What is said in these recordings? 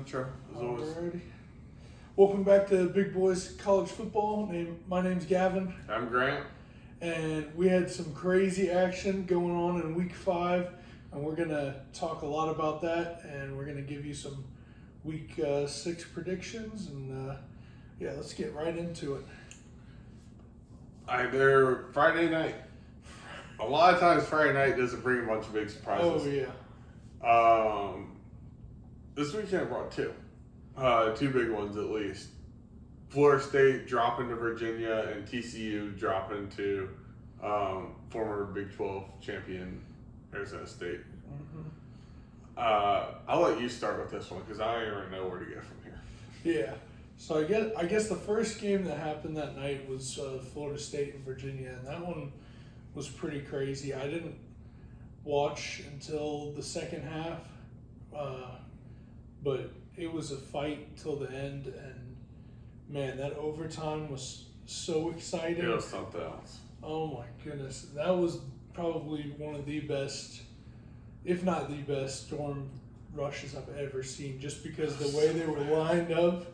Intro, as always. Alrighty. Welcome back to Big Boys College Football. My name's Gavin, I'm Grant. and we had some crazy action going on in Week 5, and we're going to talk a lot about that, and we're going to give you some Week 6 predictions, and let's get right into it. They're Friday night. A lot of times Friday night doesn't bring a bunch of big surprises. Oh, yeah. This weekend brought two big ones at least. Florida State dropping to Virginia and TCU dropping to former Big 12 champion Arizona State. Mm-hmm. I'll let you start with this one because I don't even know where to go from here. Yeah. So I guess the first game that happened that night was Florida State and Virginia, and that one was pretty crazy. I didn't watch until the second half, but it was a fight till the end, and man, that overtime was so exciting. It was something else. Oh my goodness, that was probably one of the best, if not the best, storm rushes I've ever seen. Just because the way they were lined up,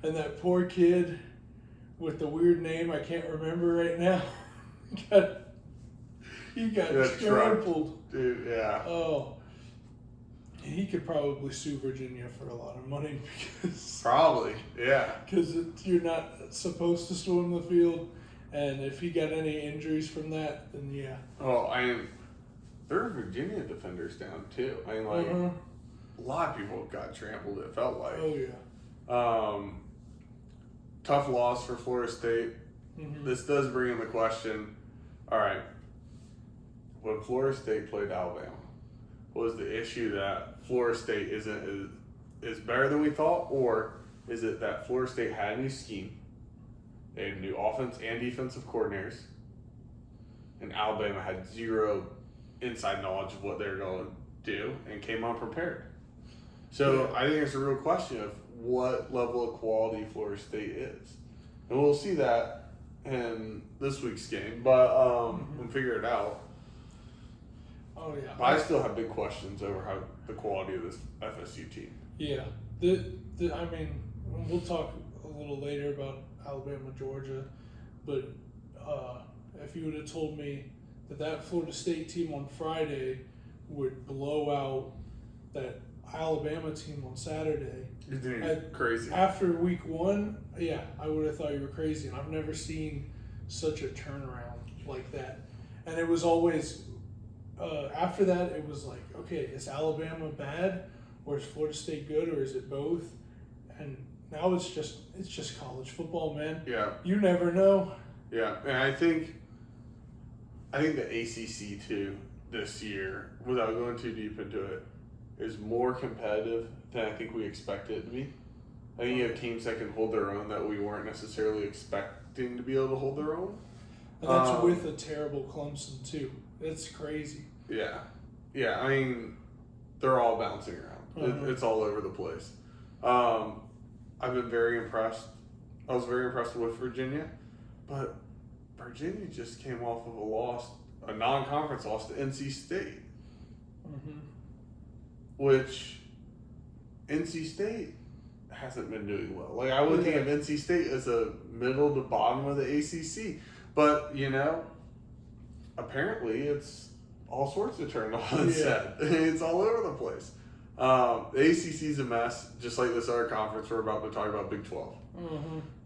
and that poor kid with the weird name I can't remember right now, he got trampled. Dude, yeah. Oh. He could probably sue Virginia for a lot of money because Probably, yeah. Because you're not supposed to swim the field, and if he got any injuries from that, then yeah. Oh, there are Virginia defenders down too. A lot of people got trampled. It felt like. Oh yeah. Tough loss for Florida State. Mm-hmm. This does bring in the question. All right, when Florida State played Alabama, was the issue that Florida State is better than we thought, or is it that Florida State had a new scheme, they had new offense and defensive coordinators, and Alabama had zero inside knowledge of what they were going to do and came unprepared? So I think it's a real question of what level of quality Florida State is, and we'll see that in this week's game, but we'll figure it out. Oh yeah. But I still have big questions over how the quality of this FSU team. Yeah. I mean, we'll talk a little later about Alabama, Georgia, but if you would have told me that Florida State team on Friday would blow out that Alabama team on Saturday, You think crazy? After week 1, yeah, I would have thought you were crazy, and I've never seen such a turnaround like that. And it was always. After that, it was like, okay, is Alabama bad, or is Florida State good, or is it both? And now it's just college football, man. Yeah. You never know. Yeah, and I think the ACC too this year, without going too deep into it, is more competitive than I think we expect it to be. I think you have teams that can hold their own that we weren't necessarily expecting to be able to hold their own. And that's with a terrible Clemson too. It's crazy. Yeah. Yeah, I mean, they're all bouncing around. It's all over the place. I've been very impressed. I was very impressed with Virginia, but Virginia just came off of a non-conference loss to NC State, which NC State hasn't been doing well. Like, I would think of NC State as a middle to bottom of the ACC, but, apparently it's all sorts of turned on its head. It's all over the place. The ACC's a mess, just like this other conference we're about to talk about, Big 12.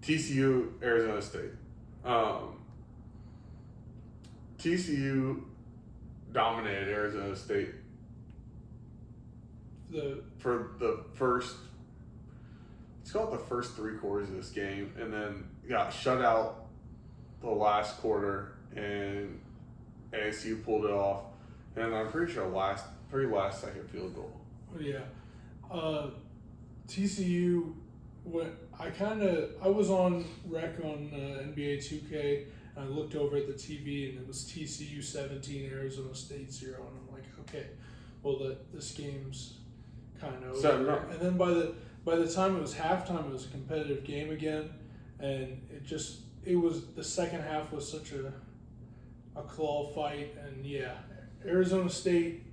TCU, Arizona State. TCU dominated Arizona State for the first, let's call it the first 3 quarters of this game, and then got shut out the last quarter, and ASU pulled it off, and I'm pretty sure last second field goal. Yeah. TCU I was on rec on NBA 2K, and I looked over at the TV, and it was TCU 17, Arizona State 0, and I'm like, okay, well this game's kind of over. And then by the time it was halftime, it was a competitive game again, and it was the second half was such a claw fight, and Arizona State,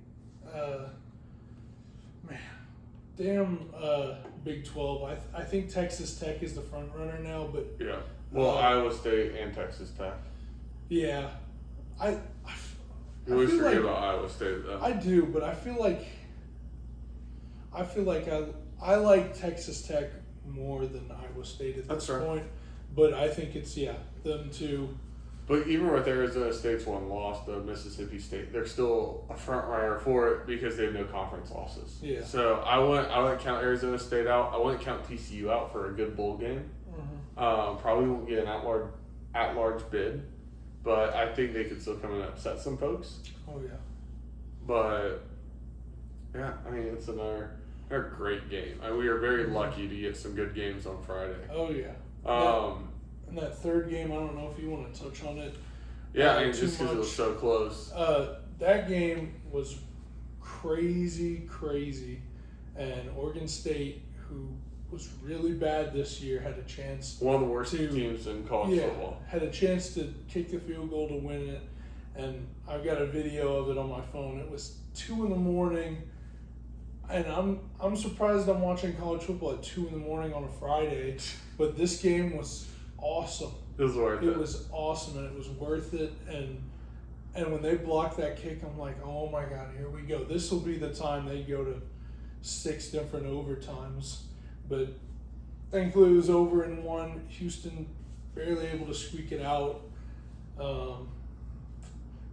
man, damn Big 12. I think Texas Tech is the front runner now, but Yeah. Well, Iowa State and Texas Tech. yeah, I You always feel forget like- about Iowa State, though. I do, but I feel like I like Texas Tech more than Iowa State at That's this fair. point. But I think it's them two. But even with Arizona State's one loss to Mississippi State, they're still a front runner for it because they have no conference losses. Yeah. So I wouldn't count Arizona State out. I wouldn't count TCU out for a good bowl game. Probably won't get an at-large bid, but I think they could still come and upset some folks. Oh yeah. But yeah, I mean it's another great game. We are very lucky to get some good games on Friday. Oh yeah. And that third game, I don't know if you want to touch on it. Yeah, I mean too just because it was much. so close. That game was crazy, and Oregon State, who was really bad this year, had a chance. One of the worst to- teams in college Yeah, football. had a chance to kick the field goal to win it, and I've got a video of it on my phone. It was 2 a.m, and I'm surprised I'm watching college football at 2 a.m. on a Friday, but this game was awesome. It was worth it. It was awesome, and it was worth it. And when they blocked that kick, I'm like, oh my God, here we go. This will be the time they go to 6 different overtimes. But thankfully, it was over in one. Houston barely able to squeak it out.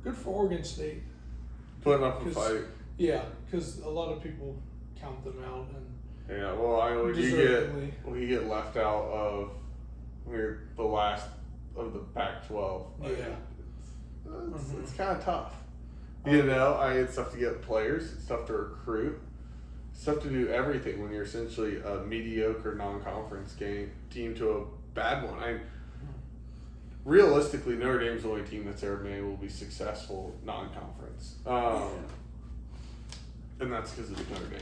Good for Oregon State. Putting up a 'Cause- fight. Yeah, because a lot of people count them out, and Yeah, well, Deservedly. we get left out of we're the last of the Pac-12. Like, Yeah. it's kind of tough. You know, it's tough to get players. It's tough to recruit. It's tough to do everything when you're essentially a mediocre non-conference team to a bad one. Realistically, Notre Dame's the only team that's ever been able to be successful non-conference. And that's because of Notre Dame.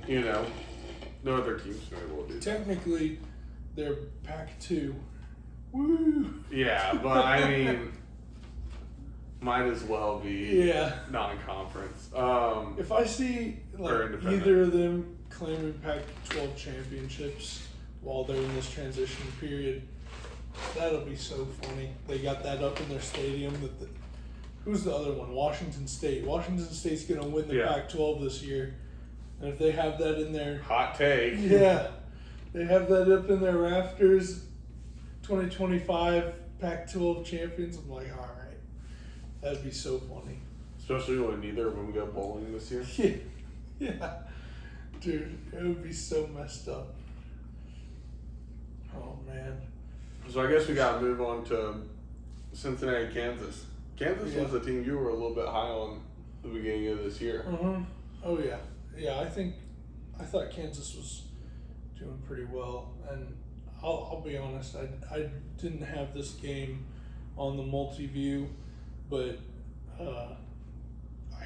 You know, no other team's been able to do that. technically, they're Pac-2. Woo! Yeah, but I mean, might as well be Yeah. non-conference. If I see Or like independent. either of them claiming Pac-12 championships while they're in this transition period, that'll be so funny. They got that up in their stadium. Who's the other one? Washington State. Washington State's gonna win the Yeah. Pac-12 this year, and if they have that in their Hot take. yeah, they have that up in their rafters. 2025 Pac-12 champions. I'm like, all right, that'd be so funny. Especially when neither of them go bowling this year. Yeah, dude, it would be so messed up. Oh man. So I guess we got to move on to Cincinnati, Kansas. Kansas Yeah. was a team you were a little bit high on the beginning of this year. Oh yeah, yeah. I thought Kansas was doing pretty well, and I'll be honest. I didn't have this game on the multi-view, but I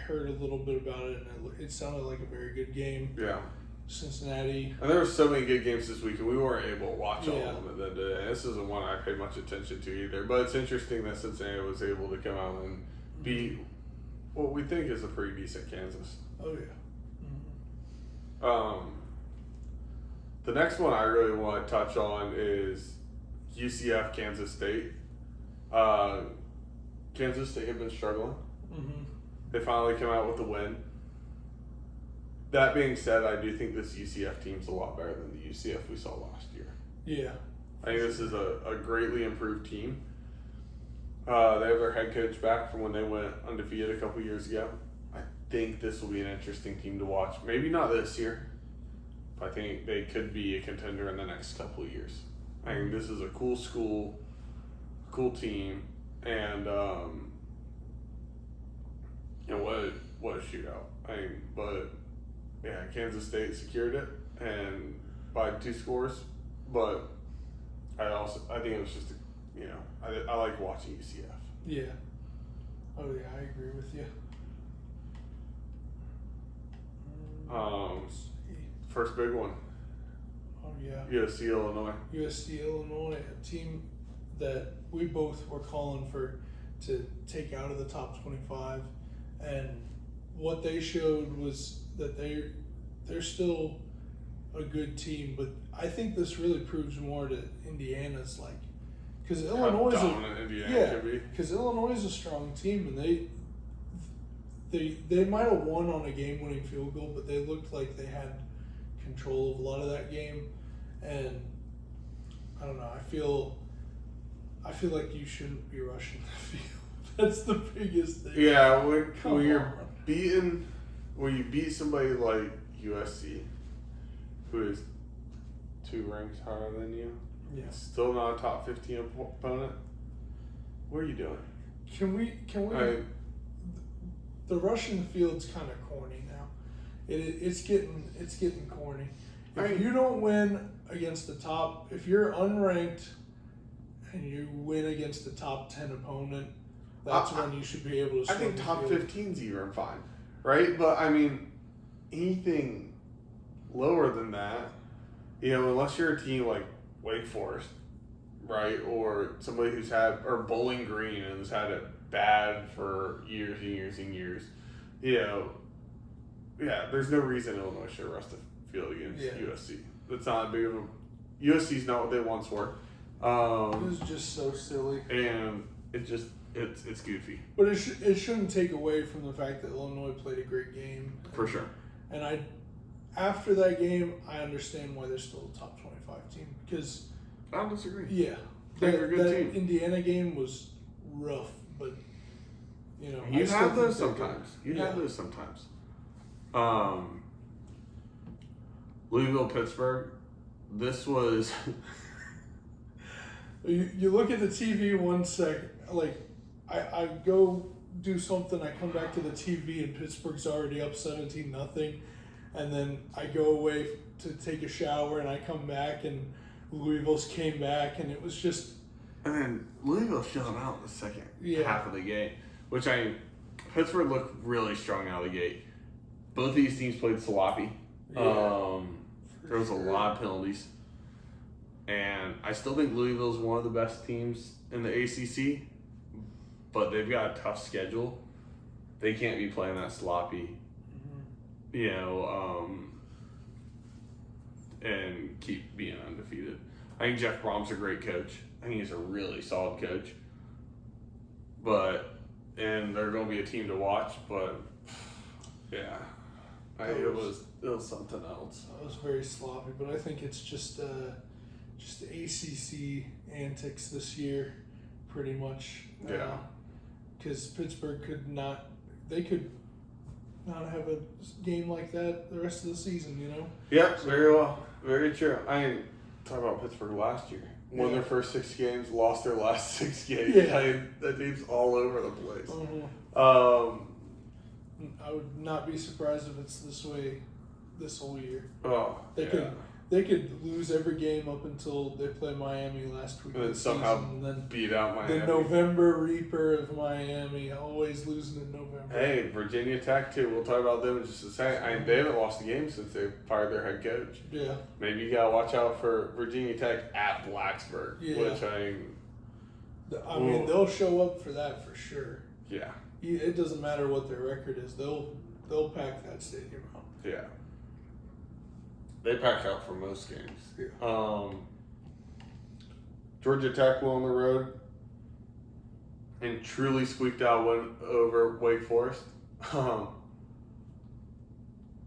heard a little bit about it, and it sounded like a very good game. Yeah. Cincinnati. And there were so many good games this week, and we weren't able to watch all Yeah. of them at the end of the day. This isn't one I paid much attention to either. But it's interesting that Cincinnati was able to come out and beat what we think is a pretty decent Kansas. Oh yeah. The next one I really want to touch on is UCF Kansas State. Kansas State have been struggling. They finally come out with a win. That being said, I do think this UCF team's a lot better than the UCF we saw last year. Yeah. I think this is a greatly improved team. They have their head coach back from when they went undefeated a couple years ago. I think this will be an interesting team to watch. Maybe not this year, but I think they could be a contender in the next couple of years. I think this is a cool school, cool team, and what a shootout. But yeah, Kansas State secured it and by 2 scores, but I think it was just I like watching UCF. Yeah. Oh yeah, I agree with you. Let's see. First big one, Oh yeah. USC Illinois. USC Illinois, a team that we both were calling to take out of the top 25, and what they showed was that they're still a good team, but I think this really proves more to Indiana's because How Illinois dominant Indiana could be. because Illinois is a strong team, and they might have won on a game-winning field goal, but they looked like they had control of a lot of that game, and I don't know. I feel like you shouldn't be rushing the field. That's the biggest thing. Yeah, when you beat somebody like USC, who is 2 ranks higher than you, still not a top 15 opponent. What are you doing? Can we? The rushing the field's kind of corny now. It's getting corny. If you don't win against the top, if you're unranked and you win against the top 10 opponent, that's when you should be able to. I think top 15's even fine, right? But I mean, anything lower than that, unless you're a team like Wake Forest, right, or somebody who's had, or Bowling Green and has had it bad for years and years and years, there's no reason Illinois should rush the field against USC. That's not big of a. USC's not what they once were. It was just so silly, and it's goofy. But it shouldn't take away from the fact that Illinois played a great game. For sure. And after that game, I understand why they're still a top 25 team, because I don't disagree. Yeah, they're a good team. Indiana game was rough, but you have those sometimes. Have those sometimes. Louisville, Pittsburgh. This was. You look at the TV 1 second, I go do something, I come back to the TV and Pittsburgh's already up 17-0, and then I go away to take a shower and I come back and Louisville's came back, and it was just. And then Louisville shut them out in the second half of the game, which Pittsburgh looked really strong out of the gate. Both of these teams played sloppy. There was a lot of penalties. And I still think Louisville's one of the best teams in the ACC, but they've got a tough schedule. They can't be playing that sloppy, and keep being undefeated. I think Jeff Brom's a great coach. I think he's a really solid coach. And they're going to be a team to watch, but yeah, it was something else. It was very sloppy, but I think it's just ACC antics this year, pretty much. Yeah. Because Pittsburgh could not have a game like that the rest of the season, Yeah, very well. Very true. I talk about Pittsburgh last year. Won their first 6 games, lost their last 6 games. Yeah. That team's all over the place. I would not be surprised if it's this way this whole year. They could lose every game up until they play Miami last week. And then somehow beat out Miami. The November Reaper of Miami, always losing in November. Hey, Virginia Tech too. We'll talk about them in just a second. They haven't lost a game since they fired their head coach. Yeah. Maybe you gotta watch out for Virginia Tech at Blacksburg, which they'll show up for that for sure. Yeah. It doesn't matter what their record is. They'll pack that stadium out. Yeah. They pack out for most games. Yeah. Georgia Tech went on the road and truly squeaked out win over Wake Forest.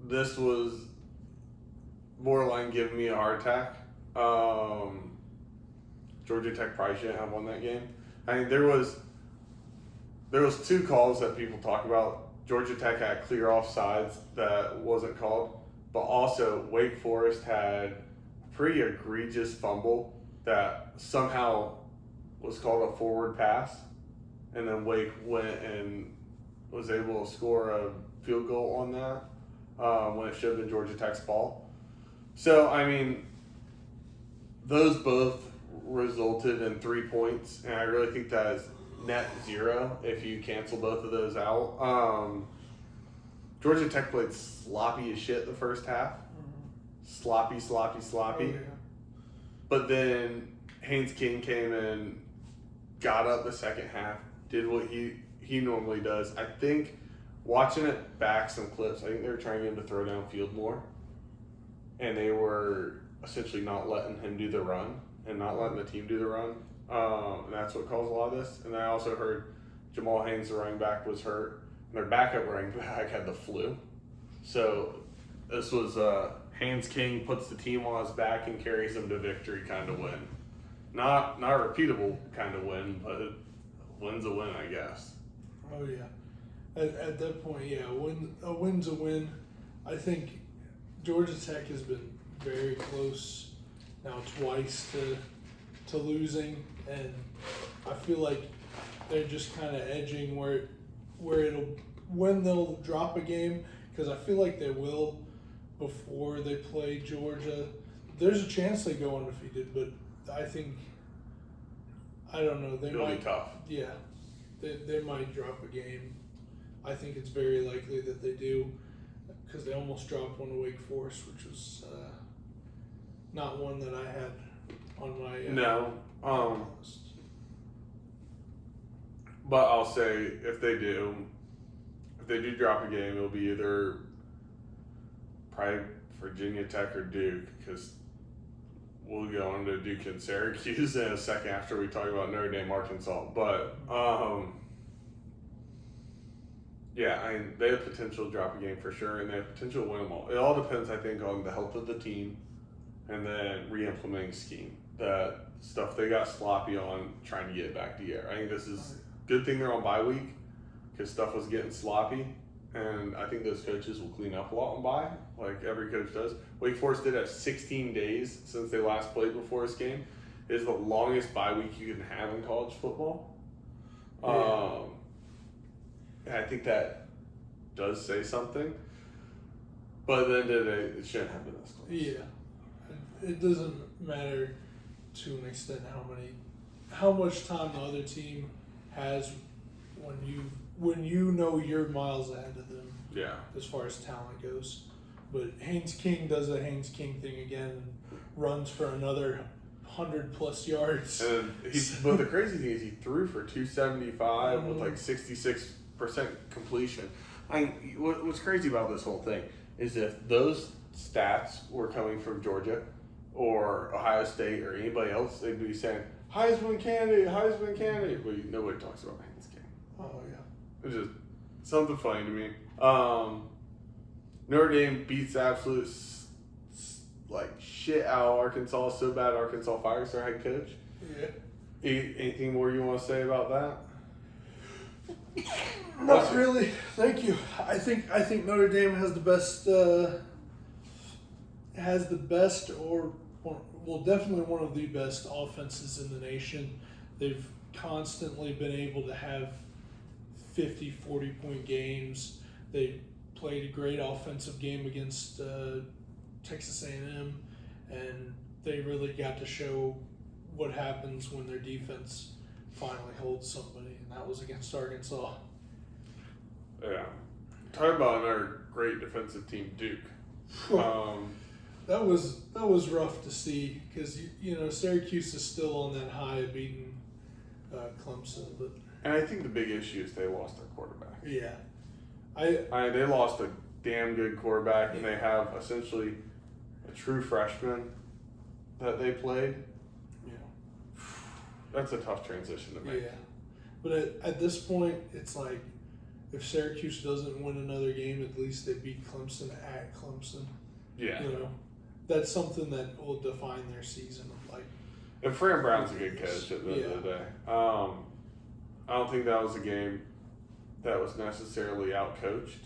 This was borderline giving me a heart attack. Georgia Tech probably shouldn't have won that game. I mean, there was 2 calls that people talk about. Georgia Tech had clear offsides that wasn't called. But also, Wake Forest had a pretty egregious fumble that somehow was called a forward pass. And then Wake went and was able to score a field goal on that when it should have been Georgia Tech's ball. So, I mean, those both resulted in 3 points. And I really think that is net 0 if you cancel both of those out. Georgia Tech played sloppy as shit the first half. Sloppy. Oh, yeah. But then Haynes King came in, got up the second half, did what he normally does. I think watching it back some clips, I think they were trying to get him to throw downfield more. and they were essentially not letting him do the run and not letting the team do the run. And that's what caused a lot of this. And I also heard Jamal Haynes, the running back, was hurt. And their backup running back had the flu. So this was Haynes King puts the team on his back and carries them to victory kind of win. Not a repeatable kind of win, but a win's a win, I guess. Oh yeah. At that point, yeah, a win's a win. I think Georgia Tech has been very close now twice to losing, and I feel like they're just kind of edging where when they'll drop a game, because I feel like they will before they play Georgia. There's a chance they go undefeated, but I think, I don't know, It'll be tough. Yeah, they might drop a game. I think it's very likely that they do, because they almost dropped one to Wake Forest, which was not one that I had on my No. list. But I'll say if they do drop a game, it'll be either probably Virginia Tech or Duke, because we'll go on to Duke and Syracuse in a second after we talk about Notre Dame, Arkansas. But yeah, I mean, they have potential to drop a game for sure, and they have potential to win them all. It all depends, I think, on the health of the team and then re-implementing scheme. That stuff they got sloppy on trying to get it back together. I think this is a good thing they're on bye week, because stuff was getting sloppy, and I think those coaches will clean up a lot on bye, like every coach does. Wake Forest did have 16 days since they last played before this game. It is the longest bye week you can have in college football. Yeah. And I think that does say something. But at the end of the day, it shouldn't have been this close. Yeah, it doesn't matter to an extent how much time the other team has when you know you're miles ahead of them. Yeah. As far as talent goes, but Haynes King does a Haynes King thing again and runs for another 100+ yards. And but the crazy thing is he threw for 275 with like 66% completion. What's crazy about this whole thing is if those stats were coming from Georgia or Ohio State or anybody else, they'd be saying Heisman candidate. But nobody talks about Haynes King. Oh yeah. It's just something funny to me. Notre Dame beats absolute shit out of Arkansas so bad Arkansas fires their head coach. Yeah. Anything more you want to say about that? Not really. Thank you. I think Notre Dame has the best definitely one of the best offenses in the nation. They've constantly been able to have 50, 40-point games. They played a great offensive game against Texas A&M, and they really got to show what happens when their defense finally holds somebody, and that was against Arkansas. Yeah. Talk about another great defensive team, Duke. That was rough to see, because Syracuse is still on that high of beating Clemson, but And I think the big issue is they lost their quarterback. yeah, They lost a damn good quarterback, and they have essentially a true freshman that they played. yeah, That's a tough transition to make. yeah. But at this point, it's like if Syracuse doesn't win another game, at least they beat Clemson at Clemson. Yeah. That's something that will define their season. And Fran Brown's a good coach at the end of the day. I don't think that was a game that was necessarily outcoached.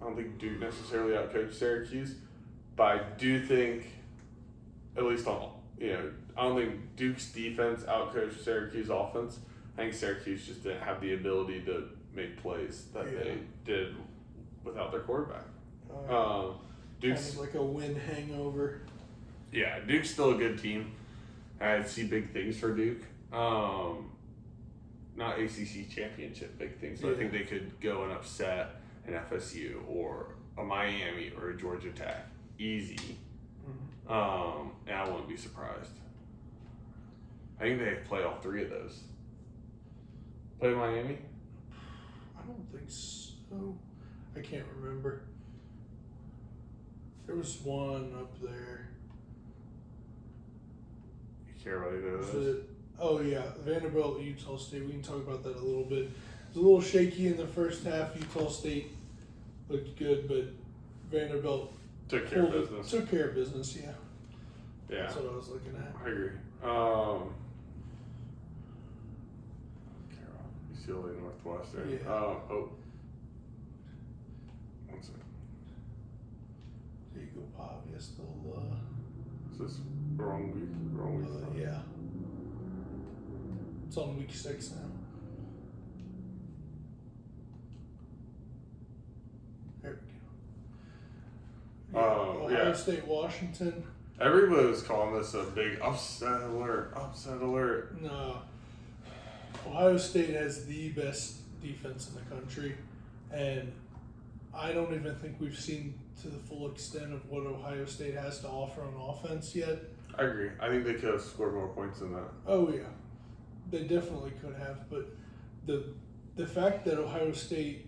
I don't think Duke necessarily outcoached Syracuse, but I do think, at least I don't think Duke's defense outcoached Syracuse offense. I think Syracuse just didn't have the ability to make plays that they did without their quarterback. Duke's kind of like a win hangover. Yeah, Duke's still a good team. I see big things for Duke. Not ACC championship big things, but I think they could go and upset an FSU or a Miami or a Georgia Tech. Easy. Mm-hmm. And I wouldn't be surprised. I think they play all three of those. Play Miami? I don't think so. I can't remember. There was one up there. You care what it Was is? it? Oh yeah, Vanderbilt, Utah State. We can talk about that a little bit. It was a little shaky in the first half. Utah State looked good, but Vanderbilt Took care of business. Took care of business. Yeah. Yeah, That's what I was looking at. I agree. UCLA Northwestern. Yeah. Oh. One second. There you go, Pavia still. Is this wrong week? Wrong week. Yeah. It's on week 6 now. There we go. Ohio Yeah. State, Washington. Everybody was calling this a big upset alert. Upset alert. No. Ohio State has the best defense in the country, and I don't even think we've seen to the full extent of what Ohio State has to offer on offense yet. I agree. I think they could have scored more points than that. Oh yeah, they definitely could have. But the fact that Ohio State,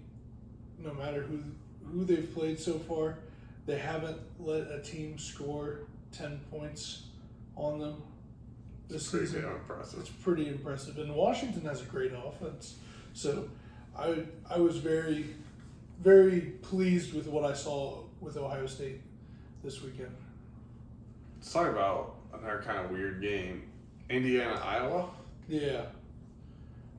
no matter who they've played so far, they haven't let a team score 10 points on them this season. Impressive. It's pretty impressive. And Washington has a great offense. So I was very, very pleased with what I saw with Ohio State this weekend. Let's talk about another kind of weird game. Indiana, Iowa? Yeah.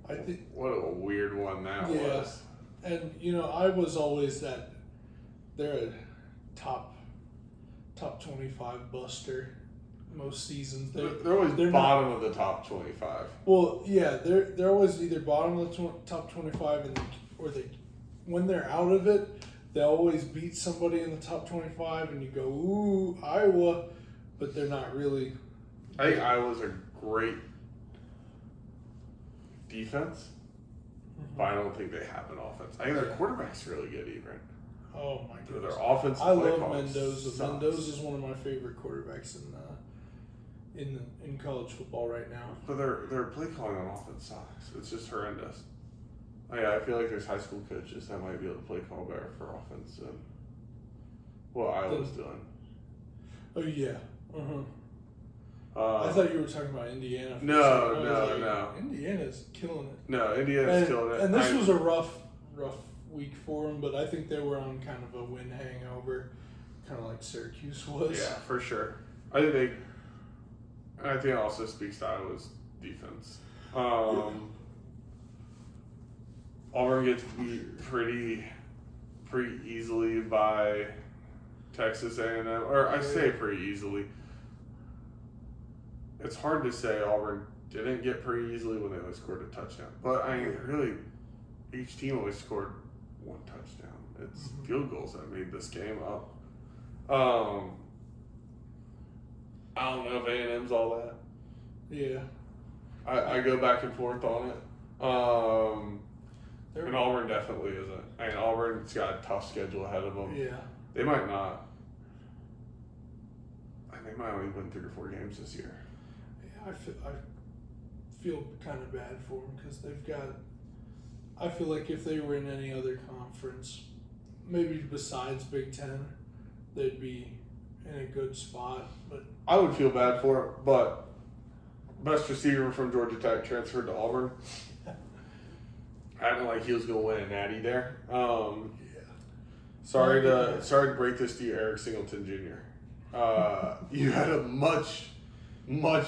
I think. What a weird one that was. And, I was always that they're a top 25 buster most seasons. They're always bottom of the top 25. Well, yeah, they're always either bottom of the top 25 or when they're out of it, they always beat somebody in the top 25 and you go, ooh, Iowa, but they're not really. I think Iowa's a great defense, but I don't think they have an offense. I think their quarterback's really good even. Oh my goodness. Their offensive I play love call Mendoza. sucks. Mendoza's one of my favorite quarterbacks in college football right now. But their play calling on offense sucks. It's just horrendous. I feel like there's high school coaches that might be able to play call better for offense than what Iowa's doing. Oh yeah. I thought you were talking about Indiana. No. Indiana's killing it. No, Indiana's killing it. And this was a rough week for them, but I think they were on kind of a win hangover, kind of like Syracuse was. Yeah, for sure. I think it also speaks to Iowa's defense. Auburn gets beat pretty easily by Texas A&M, or I say pretty easily. It's hard to say Auburn didn't get pretty easily when they only scored a touchdown. But really, each team only scored one touchdown. It's field goals that made this game up. I don't know if A&M's all that. Yeah. I go back and forth on it. And Auburn definitely isn't. Auburn's got a tough schedule ahead of them. Yeah. They might not. They might only win 3 or 4 games this year. Yeah, I feel kind of bad for them because they've got. I feel like if they were in any other conference, maybe besides Big Ten, they'd be in a good spot. But I would feel bad for it, but best receiver from Georgia Tech transferred to Auburn. Acting like he was going to win a natty there. Sorry to break this to you, Eric Singleton Jr. You had a much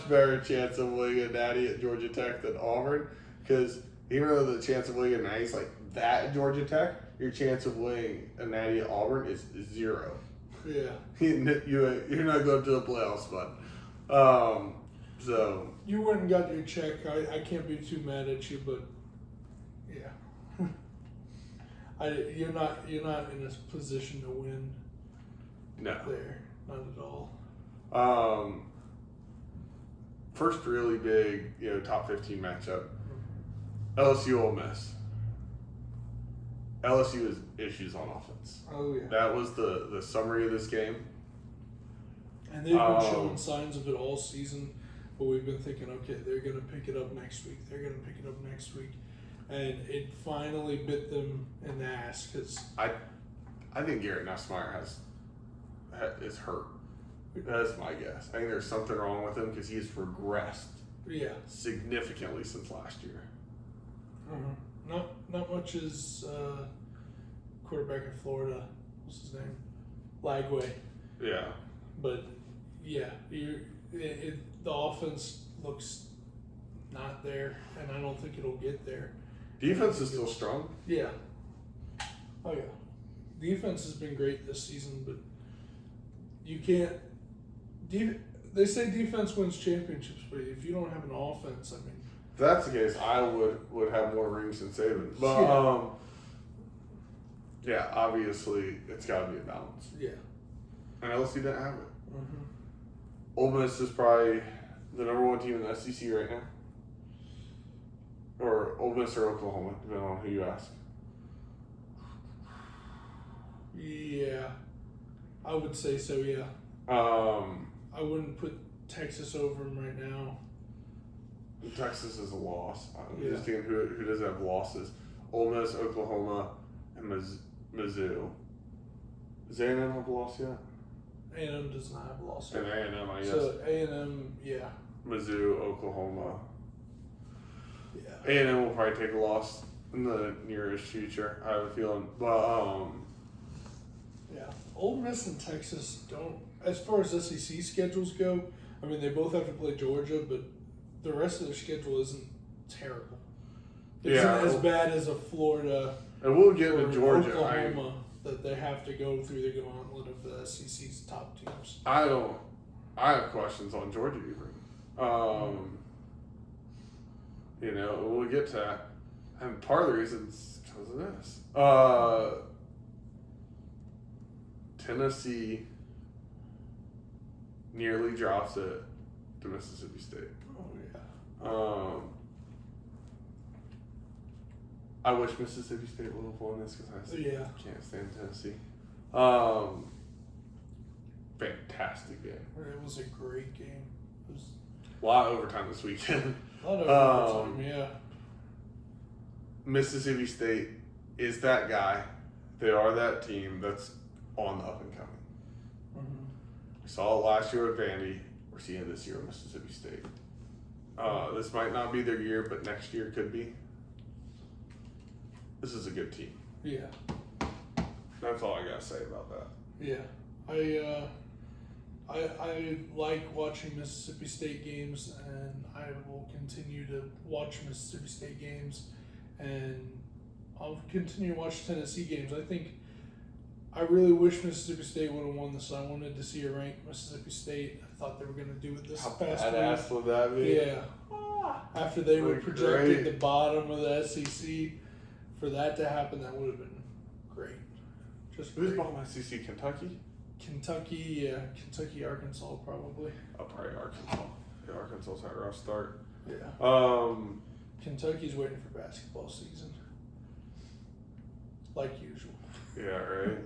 better chance of winning a natty at Georgia Tech than Auburn, because even though the chance of winning a natty is like that at Georgia Tech, your chance of winning a natty at Auburn is 0. yeah, you're not going to the playoffs, bud. So you went and got your check. I can't be too mad at you, but yeah, you're not in a position to win. No, there, not at all. First really big, top 15 matchup. LSU Ole Miss. LSU has issues on offense. Oh yeah. That was the summary of this game. And they've been showing signs of it all season, but we've been thinking, okay, they're going to pick it up next week. And it finally bit them in the ass because I think Garrett Nussmeier has is hurt. That's my guess. I think there's something wrong with him because he's regressed significantly since last year. Not much is quarterback in Florida. What's his name? Lagway. Yeah. But yeah, the offense looks not there, and I don't think it'll get there. Defense is still strong. Yeah. Oh yeah. Defense has been great this season, but you can't. They say defense wins championships, but if you don't have an offense, I mean. If that's the case, I would have more rings than Saban. But yeah, obviously it's got to be a balance. Yeah. And LSU didn't have it. Ole Miss is probably the number one team in the SEC right now. Or Ole Miss or Oklahoma, depending on who you ask. Yeah, I would say so. Yeah. I wouldn't put Texas over them right now. Texas is a loss. I'm just thinking who doesn't have losses. Ole Miss, Oklahoma, and Mizzou. Does A&M have a loss yet? A&M does not have a loss yet. And A&M, I guess. So A&M, yeah. Mizzou, Oklahoma. Yeah. A&M will probably take a loss in the nearest future, I have a feeling. But, yeah. Ole Miss and Texas don't, as far as SEC schedules go, I mean, they both have to play Georgia, but the rest of their schedule isn't terrible. It isn't as bad as a Florida and we'll get to Georgia. Oklahoma that they have to go through the gauntlet of the SEC's top teams. I have questions on Georgia even. You know, we'll get to that. And part of the reason is because of this. Tennessee nearly drops it to Mississippi State. Oh, yeah. I wish Mississippi State would have won this because I can't stand Tennessee. Fantastic game. It was a great game. It was a lot of overtime this weekend. a lot of overtime, yeah. Mississippi State is that guy. They are that team that's on the up and coming. We saw it last year with Vandy. We're seeing it this year with Mississippi State. This might not be their year, but next year could be. This is a good team. Yeah. That's all I gotta say about that. Yeah. I like watching Mississippi State games, and I will continue to watch Mississippi State games, and I'll continue to watch Tennessee games. I really wish Mississippi State would have won this. I wanted to see a ranked Mississippi State. I thought they were going to do it this past week. How badass would that be? Yeah. After they were projected at the bottom of the SEC, for that to happen, that would have been great. Just who's great. bottom SEC? Kentucky? Kentucky, yeah. Kentucky, Arkansas, probably. Oh, probably Arkansas. Yeah, Arkansas's had a rough start. Yeah. Kentucky's waiting for basketball season. Like usual. Yeah, right.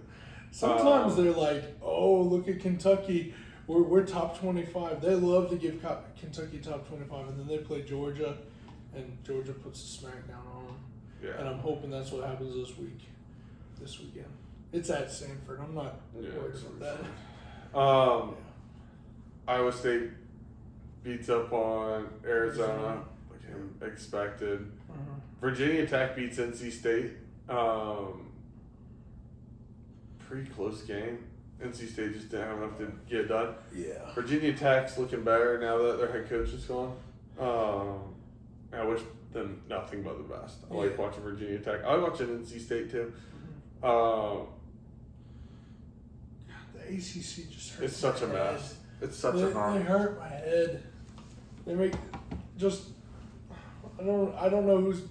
Sometimes they're like, oh, look at Kentucky. We're top 25. They love to give Kentucky top 25, and then they play Georgia, and Georgia puts a smackdown on them. Yeah. And I'm hoping that's what happens this weekend. It's at Stanford. I'm not worried about that. Iowa State beats up on Arizona, like expected. Virginia Tech beats NC State. Pretty close game. NC State just didn't have enough to get it done. Yeah. Virginia Tech's looking better now that their head coach is gone. I wish them nothing but the best. I like watching Virginia Tech. I like watching NC State too. The ACC just hurts. It's such a mess. It's such a mess. They hurt my head. They make just. I don't know who's.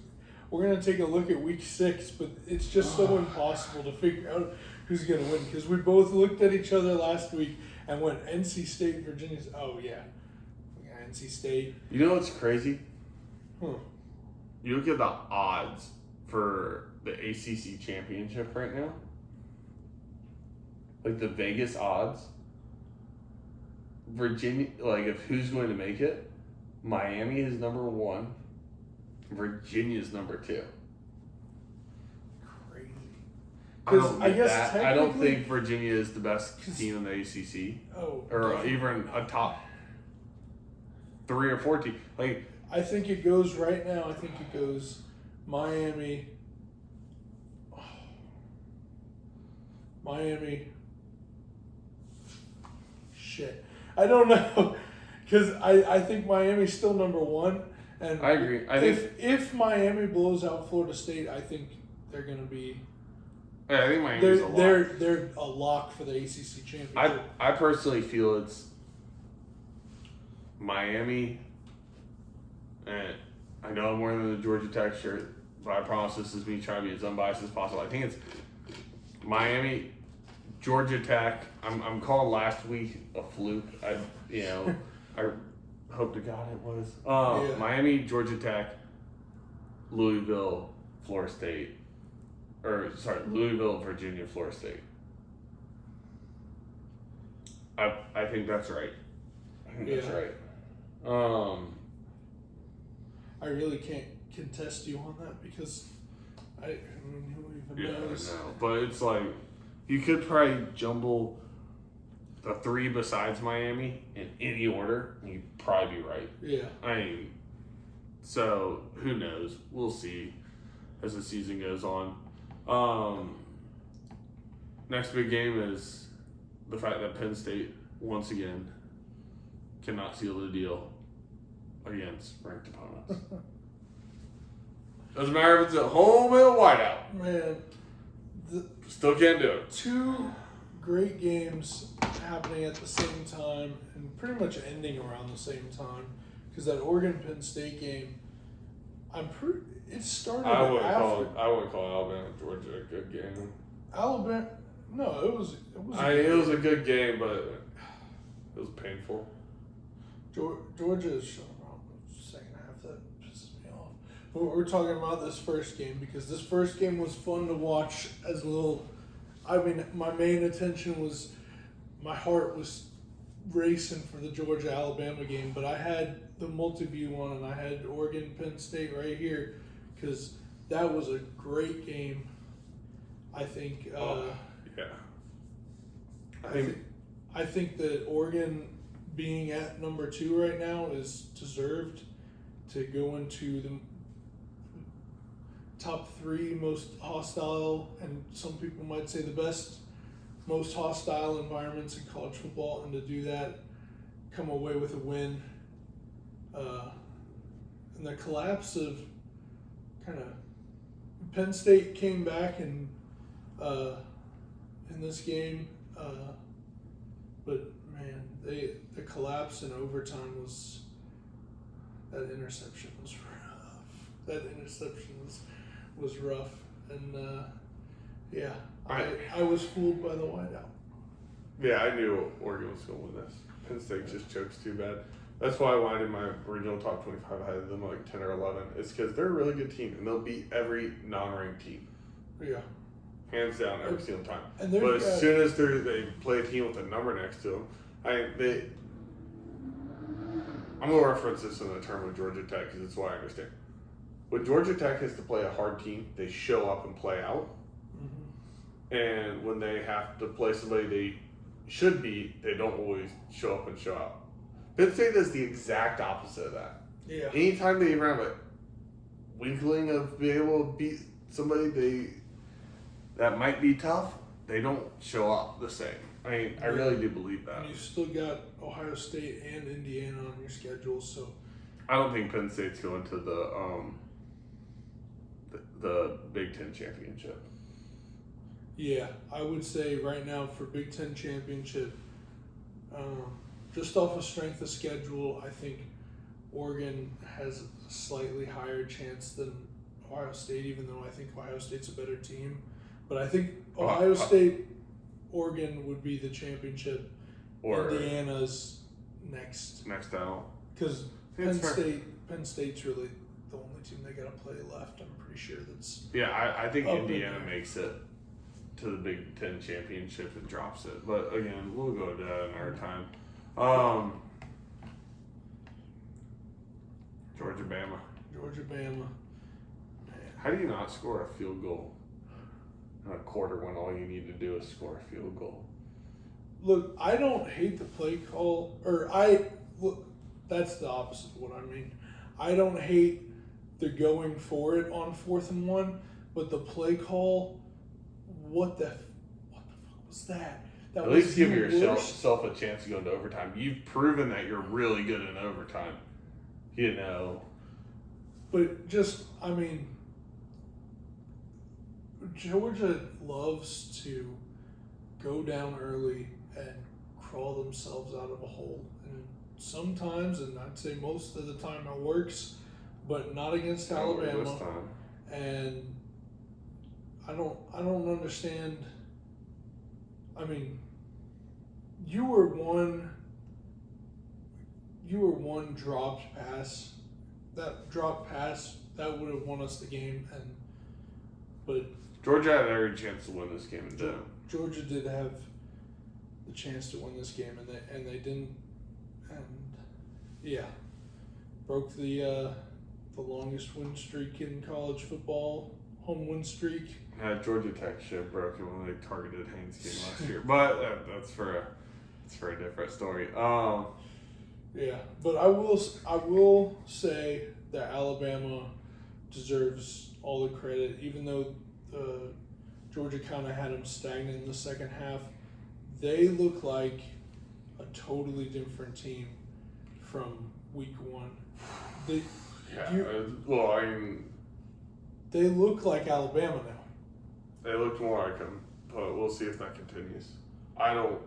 We're gonna take a look at week 6, but it's just so impossible to figure out who's gonna win because we both looked at each other last week and went NC State, Virginia's. Oh yeah, NC State. You know what's crazy? You look at the odds for the ACC championship right now. Like the Vegas odds. Virginia, like if who's going to make it, Miami is number 1. Virginia's number 2. Crazy. I 'Cause don't I get guess that. I don't technically- think Virginia is the best team in the ACC, Oh, or definitely. even a top 3 or 4 team. Like, I think it goes right now. I think it goes Miami. Miami. Shit. I don't know. Because I think Miami's still number one. And I agree. if Miami blows out Florida State, I think they're going to be. I think Miami's a lock. They're a lock for the ACC championship. I personally feel it's Miami, and I know I'm wearing the Georgia Tech shirt, but I promise this is me trying to be as unbiased as possible. I think it's Miami, Georgia Tech. I'm calling last week a fluke. I hope to God it was. Yeah. Miami, Georgia Tech, Louisville, Florida State. Louisville, Virginia, Florida State. I think that's right. That's right. I really can't contest you on that because I mean, who even knows? I know. But it's like you could probably jumble the 3 besides Miami in any order, and you'd probably be right. Yeah. I mean, so who knows? We'll see as the season goes on. Next big game is the fact that Penn State once again cannot seal the deal against ranked opponents. Doesn't matter if it's at home and a whiteout. Man, Still can't do it. 2 great games happening at the same time and pretty much ending around the same time because that Oregon Penn State game, it started I wouldn't after call Alabama Georgia a good game. Alabama. No, it was. It was a good game, but it was painful. Georgia is showing out the second half. That pisses me off. But we're talking about this first game because this first game was fun to watch as a little. I mean, my main attention was, my heart was racing for the Georgia-Alabama game, but I had the multi-view on and I had Oregon-Penn State right here because that was a great game. I think. Yeah. I think that Oregon being at number 2 right now is deserved to go into the top 3 most hostile, and some people might say the best, most hostile environments in college football, and to do that, come away with a win. And the collapse of kind of Penn State came back and in this game, but man, the collapse in overtime that interception was rough. That interception was rough, and I was fooled by the wideout. Yeah, I knew Oregon was going to win this. Penn State just chokes too bad. That's why I wanted my original top 25. I had them like 10 or 11. It's because they're a really good team, and they'll beat every non-ranked team. Yeah. Hands down, every single time. But as soon as they play a team with a number next to them, I'm going to reference this in the term of Georgia Tech because it's what I understand. When Georgia Tech has to play a hard team, they show up and play out. Mm-hmm. And when they have to play somebody they should beat, they don't always show up and show out. Penn State does the exact opposite of that. Yeah. Anytime they even have a winkling of being able to beat somebody that might be tough, they don't show up the same. I mean, I really do believe that. And you still got Ohio State and Indiana on your schedule, so I don't think Penn State's going to the Big Ten championship. yeah, I would say right now for Big Ten championship, just off of strength of schedule, I think Oregon has a slightly higher chance than Ohio State, even though I think Ohio State's a better team. But I think Ohio State, Oregon would be the championship. Or Indiana's next out. because Penn State's really the only team they got to play left. I'm pretty sure that's. Yeah, I think Indiana makes it to the Big Ten championship and drops it. But again, we'll go to that another time. Georgia, Bama. Man. How do you not score a field goal in a quarter when all you need to do is score a field goal. Look, I don't hate the play call, that's the opposite of what I mean. I don't hate the going for it on 4th and 1, but the play call, what the fuck was that? That At was least give the yourself a chance to go into overtime. You've proven that you're really good in overtime. But just, I mean, Georgia loves to go down early and crawl themselves out of a hole. And sometimes, and I'd say most of the time it works, but not against Alabama. This time. And I don't understand. I mean, you were one dropped pass. That dropped pass that would have won us the game, but Georgia had every chance to win this game and didn't. Georgia did have the chance to win this game, and they didn't. And yeah, broke the longest win streak in college football, home win streak. Yeah, Georgia Tech should have broken when they targeted Haynes game last year, but that's for a different story. Yeah, but I will say that Alabama deserves all the credit, even though Georgia kind of had them stagnant in the second half. They look like a totally different team from week 1. They look like Alabama now. They looked more like them, but we'll see if that continues. I don't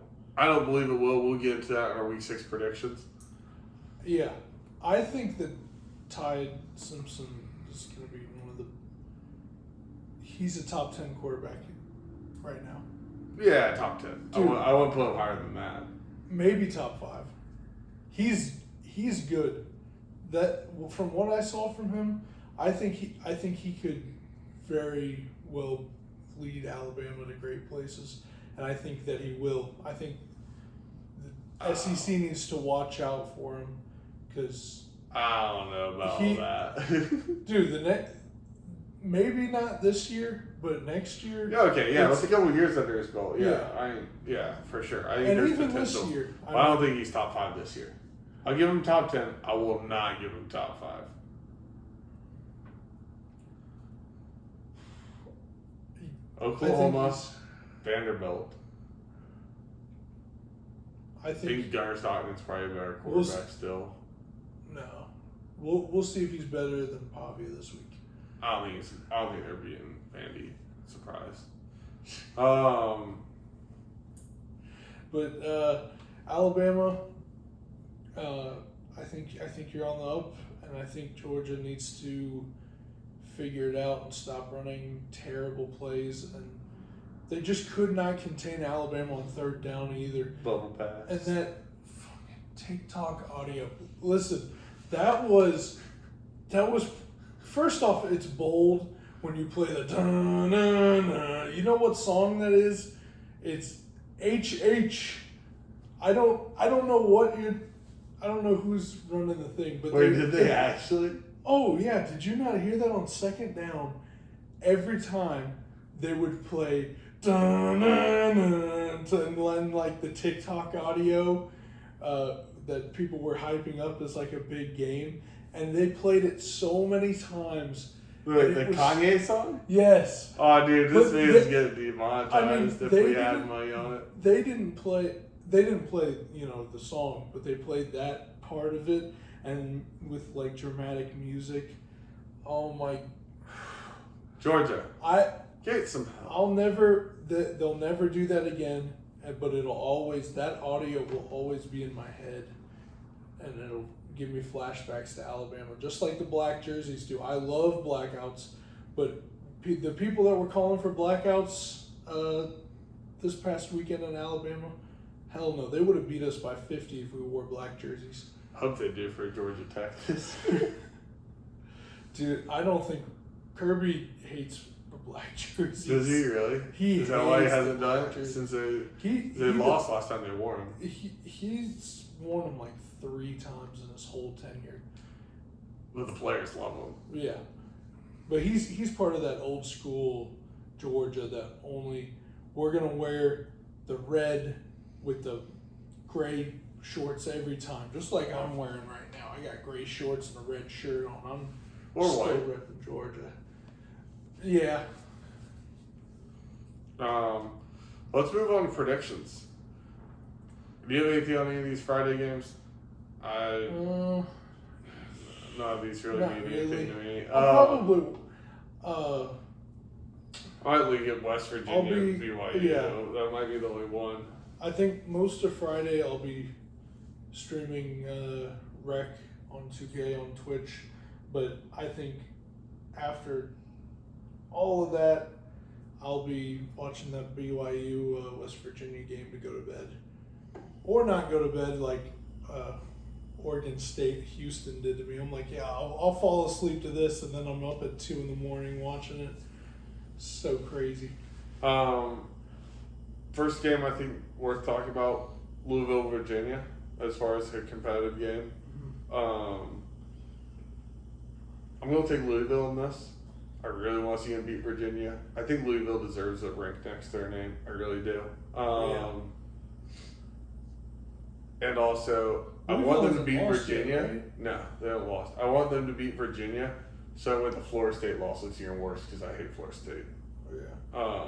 believe it will. We'll get into that in our week 6 predictions. Yeah, I think that Ty Simpson is going to be he's a top 10 quarterback right now. Yeah, top 10. Dude, I wouldn't put him higher than that. Maybe top 5. He's good. That from what I saw from him, I think he could very well lead Alabama to great places, and I think that he will. I think the SEC needs to watch out for him because I don't know about all that. Dude, maybe not this year, but next year. Yeah, okay, yeah, let's a couple years under his belt. Yeah, for sure. I think and there's even potential. This year, I don't think he's top 5 this year. I'll give him top 10. I will not give him top 5. Oklahoma, Vanderbilt. I think Gunnar Stockton's probably a better quarterback still. No, we'll see if he's better than Pavia this week. I don't think they're beating Vandy. Surprise. But Alabama, I think you're on the up, and I think Georgia needs to figure it out and stop running terrible plays. And they just could not contain Alabama on 3rd down either. Bubble pass. And that fucking TikTok audio. Listen, that was first off, it's bold when you play the da-na-na. You know what song that is? It's HH. I don't know who's running the thing, but wait, did they actually? Oh yeah, did you not hear that on 2nd down? Every time they would play da-na-na, and like the TikTok audio that people were hyping up as like a big game, and they played it so many times. Wait, the Kanye song? Yes. Oh, dude, this video's getting demonetized if we had money on it. They didn't play, the song, but they played that part of it, and with like dramatic music. Oh my. Georgia. Get some help. They'll never do that again, but that audio will always be in my head, and it'll give me flashbacks to Alabama, just like the black jerseys do. I love blackouts, but the people that were calling for blackouts this past weekend in Alabama, hell no, they would have beat us by 50 if we wore black jerseys. Hope they do for Georgia Tech. Dude, I don't think Kirby hates the black jerseys. Does he really? Is that why he hasn't done it since they lost last time they wore them? He's worn them like 3 times in his whole tenure. But the players love him. Yeah, but he's part of that old school Georgia that we're gonna wear the red with the gray shorts every time, just like I'm wearing right now. I got gray shorts and a red shirt on. I'm Or still white. repping Georgia. Yeah. Let's move on to predictions. Do you have anything on any of these Friday games? None of these really Not mean really. anything to me. I'll probably. I might leave it West Virginia and BYU. yeah. That might be the only one. I think most of Friday I'll be streaming Rec on 2K on Twitch, but I think after all of that, I'll be watching that BYU West Virginia game to go to bed, or not go to bed like Oregon State Houston did to me. I'm like, yeah, I'll fall asleep to this, and then I'm up at 2 a.m. watching it. So crazy. First game I think worth talking about, Louisville, Virginia, as far as a competitive game. I'm going to take Louisville in this. I really want to see them beat Virginia. I think Louisville deserves a rank next to their name. I really do. And also, I want them to beat Virginia. Yet, right? No, they haven't lost. I want them to beat Virginia. So I went to Florida State loss this year and worse because I hate Florida State. Yeah.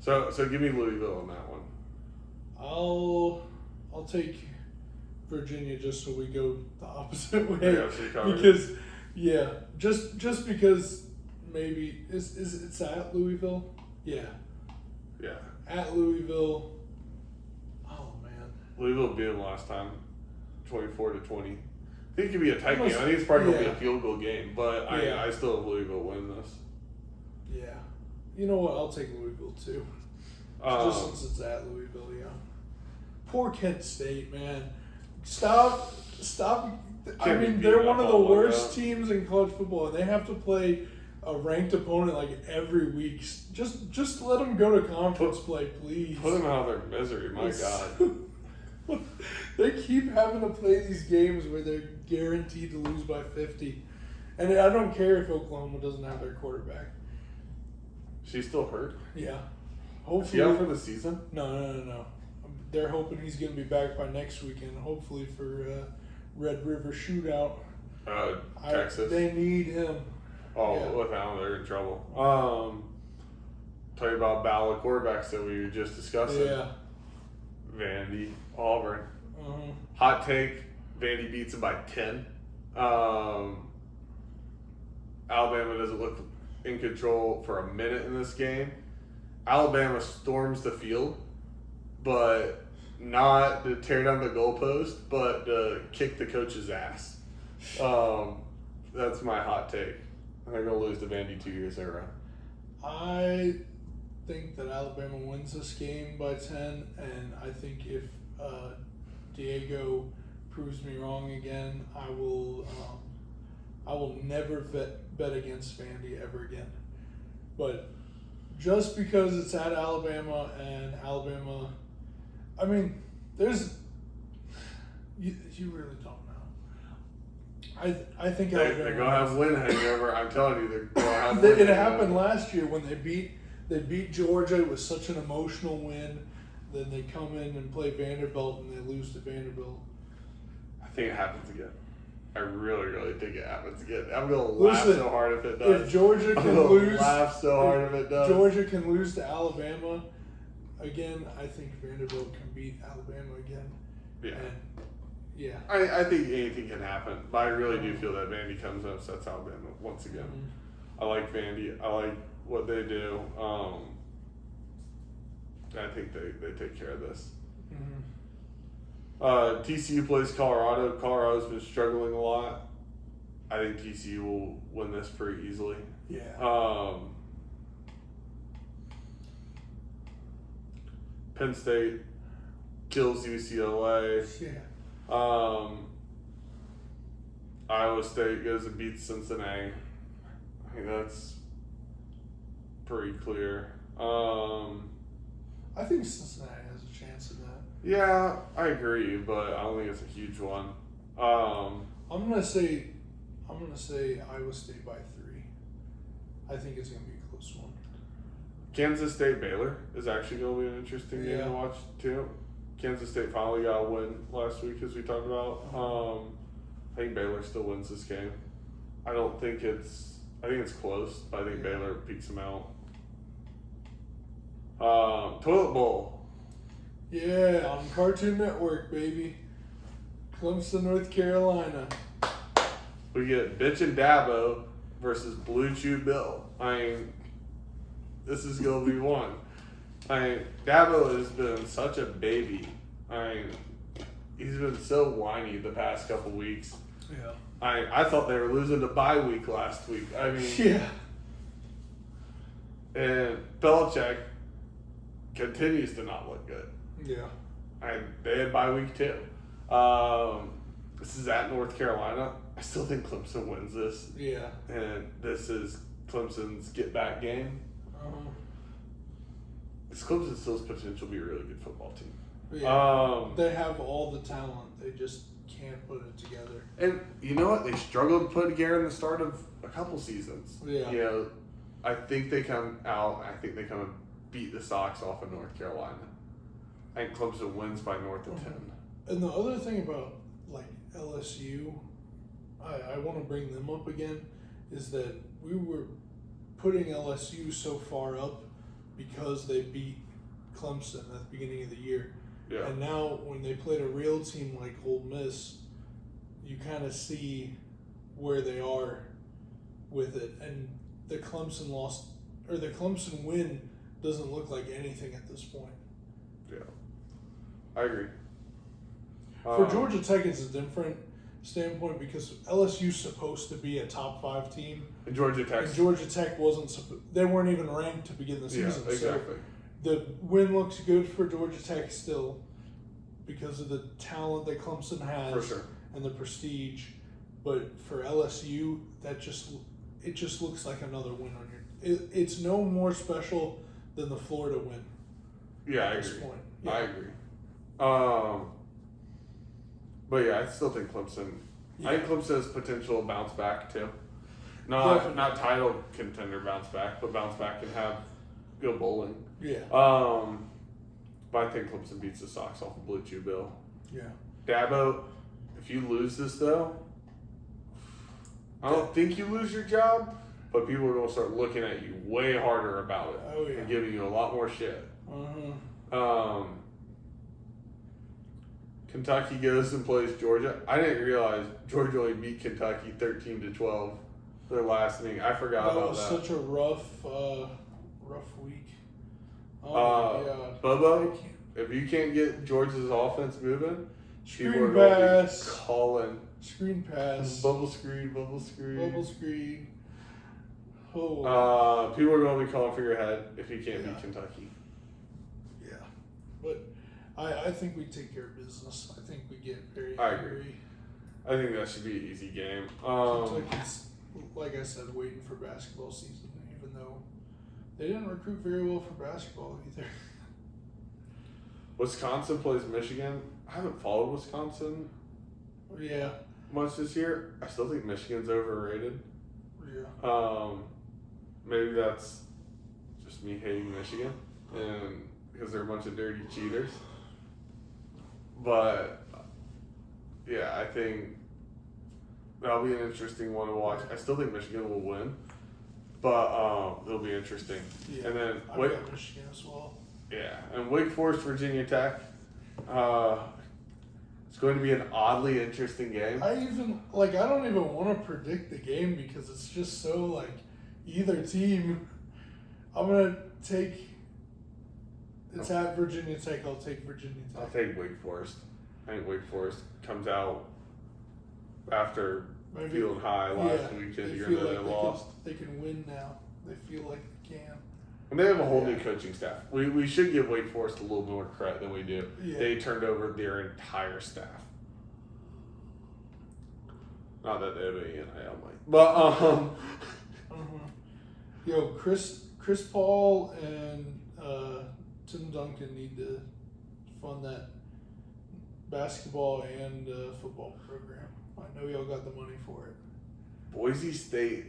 So give me Louisville on that one. I'll take Virginia just so we go the opposite way. Yeah, so you covered. Because just because maybe it's at Louisville? Yeah. Yeah. At Louisville. Oh man. Louisville beat them last time, 24-20. I think it could be a tight game. I Almost- think it's probably going to be yeah. a field goal game, but Yeah. I still have Louisville win this. Yeah. You know what? I'll take Louisville too. Just since it's at Louisville, yeah. Poor Kent State, man. Stop. I Can't be mean, beating they're up one of the on worst that. teams in college football, and they have to play a ranked opponent like every week. Just let them go to conference play, please. Put them out of their misery, my God. They keep having to play these games where they're guaranteed to lose by 50. And I don't care if Oklahoma doesn't have their quarterback. She's still hurt? Yeah. Is Hopefully. he out for the season? No. They're hoping he's going to be back by next weekend, hopefully for Red River Shootout. Texas. They need him. Oh, Yeah. without him, they're in trouble. Tell you about battle of quarterbacks that we were just discussing. Yeah. Vandy, Auburn. Uh-huh. Hot take, Vandy beats them by 10. Alabama doesn't look in control for a minute in this game. Alabama storms the field, but not to tear down the goalpost, but to kick the coach's ass. That's my hot take. They're going to lose to Vandy 2 years in a row. I think that Alabama wins this game by 10, and I think if Diego proves me wrong again, I will never bet against Vandy ever again. But just because it's at Alabama and Alabama, I mean, you really don't know. I think They're Alabama going to have win hangover. I'm telling you, they're going to have win It hangover. happened last year when they beat Georgia. It was such an emotional win. Then they come in and play Vanderbilt and they lose to Vanderbilt. I think it happens again. I really, really think it happens again. I'm going to laugh so hard if it does. If Georgia I'm can gonna lose, laugh so hard if it does. Georgia can lose to Alabama again. I think Vanderbilt can beat Alabama again. Yeah. And yeah. I think anything can happen, but I really do feel that Vandy comes and upsets Alabama once again. Mm-hmm. I like Vandy. I like what they do. I think they take care of this. Mm-hmm. TCU plays Colorado. Colorado's been struggling a lot. I think TCU will win this pretty easily. Yeah. Penn State kills UCLA. Yeah. Iowa State goes and beats Cincinnati. I think that's pretty clear. I think Cincinnati has a chance in that. Yeah, I agree, but I don't think it's a huge one. I'm gonna say Iowa State by 3. I think it's gonna be close one. Kansas State Baylor is actually going to be an interesting game to watch too. Kansas State finally got a win last week, as we talked about. I think Baylor still wins this game. I think it's close, but I think Baylor beats them out. Toilet Bowl. Yeah, on Cartoon Network, baby. Clemson, North Carolina. We get Bitch and Dabo versus Blue Chew Bill. This is going to be one. Dabo has been such a baby. He's been so whiny the past couple weeks. Yeah. I thought they were losing to bye week last week. Yeah. And Belichick continues to not look good. Yeah. They had bye week too. This is at North Carolina. I still think Clemson wins this. Yeah. And this is Clemson's get back game. Clemson still has potential to be a really good football team. Yeah. They have all the talent. They just can't put it together. And you know what? They struggled to put together in the start of a couple seasons. Yeah. I think they come out. I think they come and beat the socks off of North Carolina. I think Clemson wins by north of 10. And the other thing about LSU, I want to bring them up again, is that we were putting LSU so far up because they beat Clemson at the beginning of the year. Yeah. And now when they played a real team like Ole Miss, you kind of see where they are with it. And the Clemson win doesn't look like anything at this point. Yeah. I agree. For Georgia Tech, it's a different standpoint because LSU's supposed to be a top 5 team. And Georgia Tech wasn't. They weren't even ranked to begin the season. Yeah, exactly. So the win looks good for Georgia Tech still because of the talent that Clemson has For sure. and the prestige. But for LSU, it just looks like another win on your. It's no more special than the Florida win. Yeah, at this point. Yeah. I agree. But yeah, I still think Clemson. Yeah. I think Clemson has potential to bounce back too. Not title contender bounce back, but bounce back and go bowling. Yeah. But I think Clemson beats the socks off of Blue Chew Bill. Yeah. Dabo, if you lose this though, I don't think you lose your job, but people are going to start looking at you way harder about it. Oh yeah. And giving you a lot more shit. Kentucky goes and plays Georgia. I didn't realize Georgia only beat Kentucky 13-12 their last meeting. I forgot about that. That was such a rough week. Oh my God. Bubba, if you can't get Georgia's offense moving, screen people are going pass, to be calling. Screen pass. Bubble screen. Oh. People are going to be calling for your head if you can't beat Kentucky. Yeah. But I think we take care of business. I think we get very I agree. I think that should be an easy game. Kentucky's, like I said, waiting for basketball season, even though they didn't recruit very well for basketball either. Wisconsin plays Michigan. I haven't followed Wisconsin much this year. I still think Michigan's overrated. Yeah. Maybe that's just me hating Michigan and because they're a bunch of dirty cheaters. But yeah, I think that'll be an interesting one to watch. I still think Michigan will win, but it'll be interesting. Yeah, and then I've got Michigan as well. Yeah, and Wake Forest, Virginia Tech. It's going to be an oddly interesting game. I don't even want to predict the game because it's just so either team. I'm gonna take. It's at Virginia Tech. I'll take Virginia Tech. I'll take Wake Forest. I think Wake Forest comes out after feeling high last weekend. You're they lost. They can win now. They feel like they can. And they have a whole new coaching staff. We should give Wake Forest a little more credit than we do. Yeah. They turned over their entire staff. Not that they have any NIL money, but Yo, Chris Paul and Tim Duncan need to fund that basketball and football program. I know y'all got the money for it. Boise State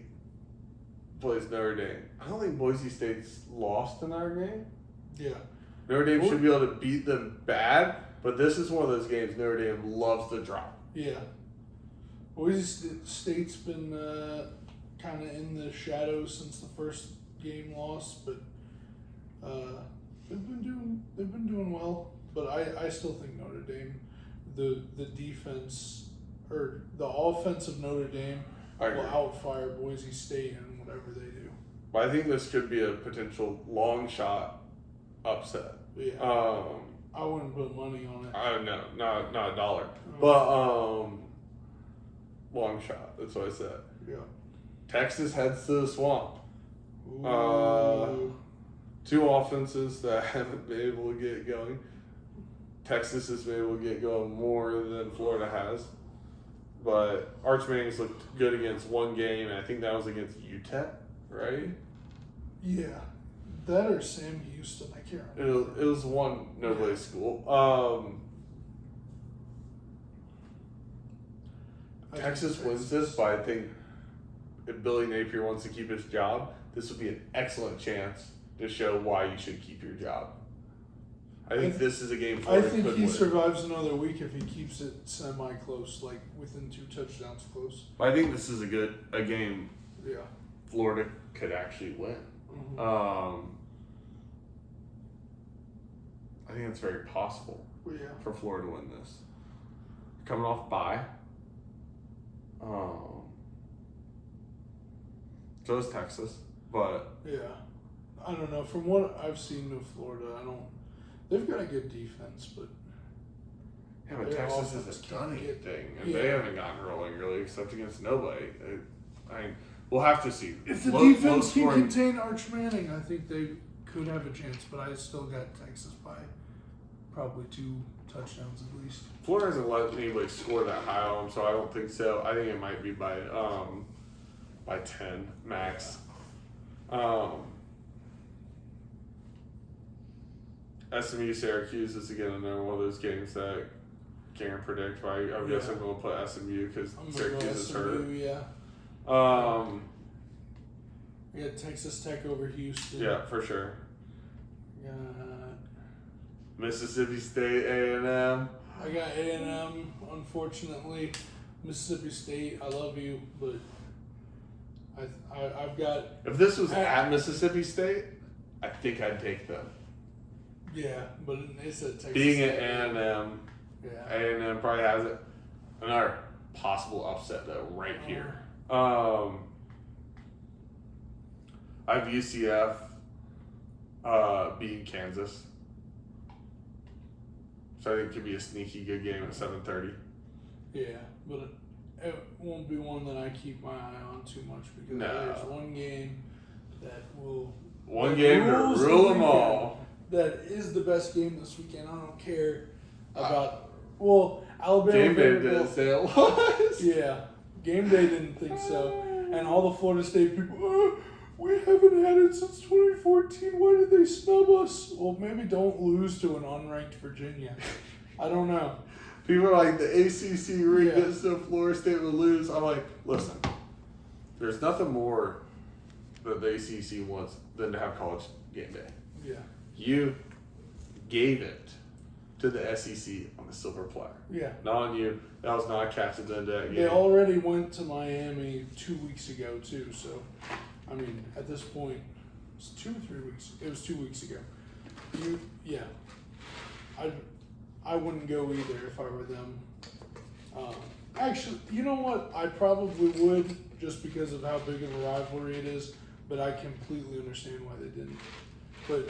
plays Notre Dame. I don't think Boise State's lost to Notre Dame. Yeah. Notre Dame should be able to beat them bad, but this is one of those games Notre Dame loves to drop. Yeah. Boise State's been kind of in the shadows since the first game loss, but they've been doing well. But I still think Notre Dame, the defense or the offense of Notre Dame will outfire Boise State in whatever they do. But I think this could be a potential long shot upset. Yeah. I wouldn't put money on it. I don't know, not $1, but long shot. That's what I said. Yeah. Texas heads to the swamp. Ooh. Two offenses that haven't been able to get going. Texas has been able to get going more than Florida has. But Arch Manning's looked good against one game, and I think that was against UTEP, right? Yeah. That or Sam Houston, I can't remember. It was one no-play school. Texas wins this, but I think if Billy Napier wants to keep his job, this would be an excellent chance to show why you should keep your job. I think this is a game Florida could win. I think he survives another week if he keeps it semi-close, like within 2 touchdowns close. I think this is a game Yeah. Florida could actually win. Mm-hmm. I think it's very possible for Florida to win this. Coming off bye. So is Texas, but yeah, I don't know. From what I've seen of Florida, they've got a good defense, but yeah, but Texas hasn't done anything, and they haven't gotten rolling really, except against nobody. We'll have to see. If the defense can contain Arch Manning, I think they could have a chance. But I still got Texas by probably 2 touchdowns at least. Florida hasn't let anybody score that high on them, so I don't think so. I think it might be by 10 max. SMU Syracuse is again another one of those games that can't predict. But I guess I'm going to put SMU because Syracuse is hurt. Yeah. We got Texas Tech over Houston. Yeah, for sure. Got Mississippi State, A&M. I got A&M, unfortunately. Mississippi State, I love you, but I've got... If this was at Mississippi State, I think I'd take them. Yeah, but it's at Texas Being State. at A&M, A&M probably has it. Another possible upset, though, right here. I have UCF beating Kansas. So I think it could be a sneaky good game at 7:30. Yeah, but it won't be one that I keep my eye on too much because there's one game that will... One game to rule them all. That is the best game this weekend. I don't care about... Alabama... Game day didn't say it was. Yeah, game day didn't think so. And all the Florida State people... we haven't had it since 2014. Why did they snub us? Well, maybe don't lose to an unranked Virginia. I don't know. People are like, the ACC rigged it so Florida State would lose. I'm like, listen, there's nothing more that the ACC wants than to have college game day. Yeah. You gave it to the SEC on the silver platter. Yeah. Not on you. That was not a catch at the end of that game. They already went to Miami 2 weeks ago, too, so... I mean, at this point, it's 2 or 3 weeks. It was 2 weeks ago. I wouldn't go either if I were them. Actually, you know what? I probably would just because of how big of a rivalry it is, but I completely understand why they didn't. But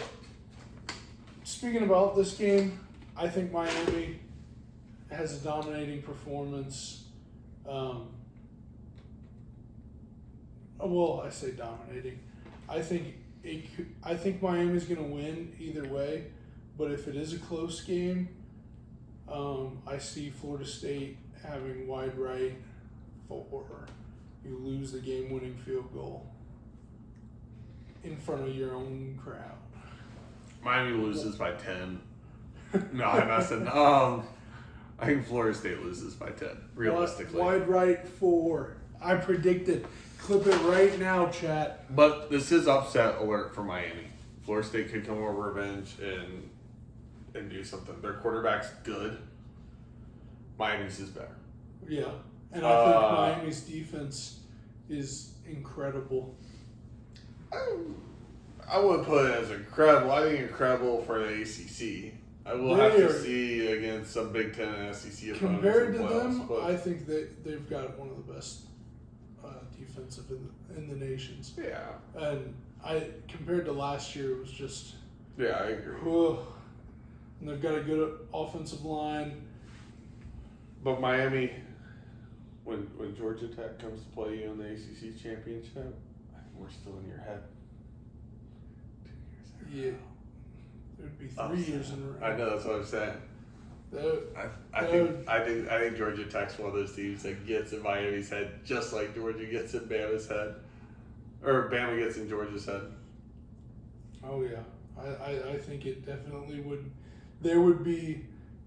speaking about this game, I think Miami has a dominating performance. Well, I say dominating. I think Miami's going to win either way, but if it is a close game, I see Florida State having wide right for you lose the game-winning field goal in front of your own crowd. Miami loses by 10. No, I'm messing. I think Florida State loses by 10, realistically. Wide right for, I predicted Clip it right now, chat. But this is upset alert for Miami. Florida State could come over revenge and do something. Their quarterback's good. Miami's is better. Yeah. And I think Miami's defense is incredible. I wouldn't put it as incredible. I think incredible for the ACC. I will have to see against some Big Ten and SEC opponents. Compared to playoffs, them, but I think they've got one of the best defensive in the nations. yeah. And compared to last year, it was just. Yeah, I agree. And they've got a good offensive line. But Miami, when Georgia Tech comes to play you in the ACC championship, we're still in your head. 2 years. Yeah, it would be 3 years in a row. I know, that's what I'm saying. I think Georgia Tech's one of those teams that gets in Miami's head just like Georgia gets in Bama's head, or Bama gets in Georgia's head. Oh yeah, I think it definitely would. There would be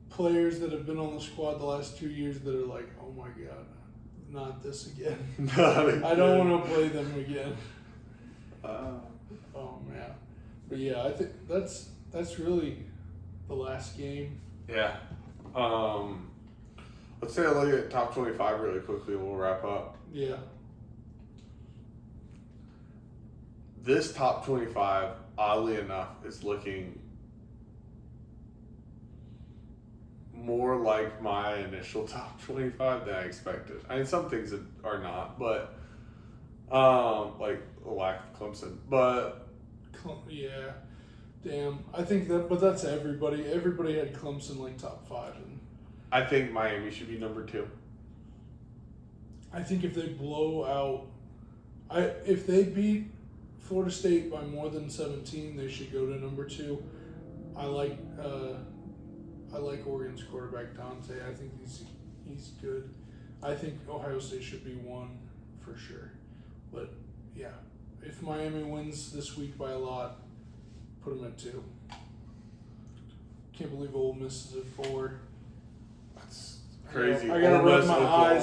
players that have been on the squad the last 2 years that are like, oh my god, not this again. I don't want to play them again. Oh man, but yeah, I think that's really the last game. Yeah. Let's take a look at top 25 really quickly and we'll wrap up. Yeah. This top 25, oddly enough, is looking more like my initial top 25 than I expected. I mean, some things are not, but like the lack of Clemson. But yeah. Damn, I think that, but that's everybody. Everybody had Clemson like top 5, and I think Miami should be number 2. I think if they blow out, if they beat Florida State by more than 17, they should go to number 2. I like Oregon's quarterback Dante. I think he's good. I think Ohio State should be 1 for sure. But yeah, if Miami wins this week by a lot, put them at 2. Can't believe Ole Miss is at 4. That's crazy. I gotta rub my eyes.